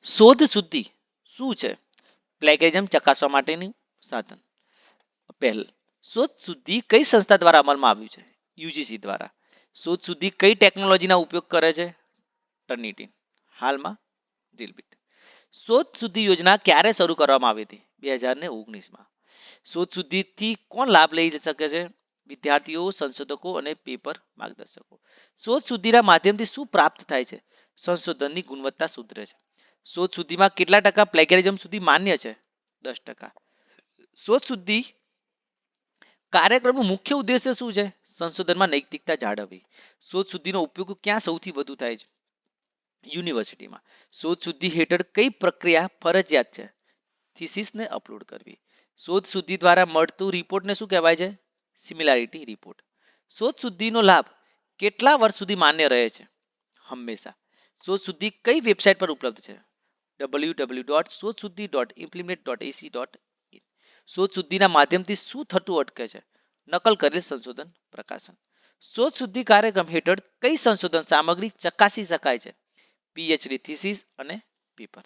શોધ શુદ્ધિ શું છે? પ્લેગેરિઝમ ચકાસવા માટેનું સાધન. પહેલ, શોધ શુદ્ધિ કઈ સંસ્થા દ્વારા અમલમાં આવ્યું છે? યુજીસી દ્વારા. શોધ શુદ્ધિ કઈ ટેકનોલોજીના ઉપયોગ કરે છે? ટર્નિટી. હાલમાં ડ્રીલબીટ. શોધ શુદ્ધિ યોજના ક્યારે શરૂ કરવામાં આવી હતી? 2019માં. શોધ શુદ્ધિથી કોણ લાભ લઈ શકે છે? વિદ્યાર્થીઓ, સંશોધકો અને પેપર માર્ગદર્શકો. શોધ શુદ્ધિના માધ્યમથી શું પ્રાપ્ત થાય છે? સંશોધનની ગુણવત્તા સુધરે છે. શોધ શુદ્ધિમાં કેટલા ટકા પ્લેગેરિઝમ સુધી માન્ય છે? 10%. શોધ શુદ્ધિ કાર્યક્રમનો મુખ્ય ઉદ્દેશ્ય શું છે? સંશોધનમાં નૈતિકતા જાળવવી. શોધ શુદ્ધિનો ઉપયોગ ક્યાં સૌથી વધુ થાય છે? યુનિવર્સિટીમાં. શોધ શુદ્ધિ હેઠળ કઈ પ્રક્રિયા ફરજિયાત છે? થીસીસને અપલોડ કરવી. શોધ શુદ્ધિ દ્વારા મળતું રિપોર્ટને શું કહેવાય છે? Similarity report. શોધ શુદ્ધિનો લાભ કેટલા વર્ષ સુધી માન્ય રહે છે? હંમેશા. શોધ શુદ્ધિ કઈ વેબસાઇટ પર ઉપલબ્ધ છે? www.શોધશુદ્ધિ.implement.ac.in. શોધ શુદ્ધિના માધ્યમથી શું થતું અટકે છે? નકલ કરેલ સંશોધન પ્રકાશન. શોધ શુદ્ધિ કાર્યક્રમ હેઠળ કઈ સંશોધન સામગ્રી ચકાસી શકાય છે? પીએચડી થીસીસ અને પેપર.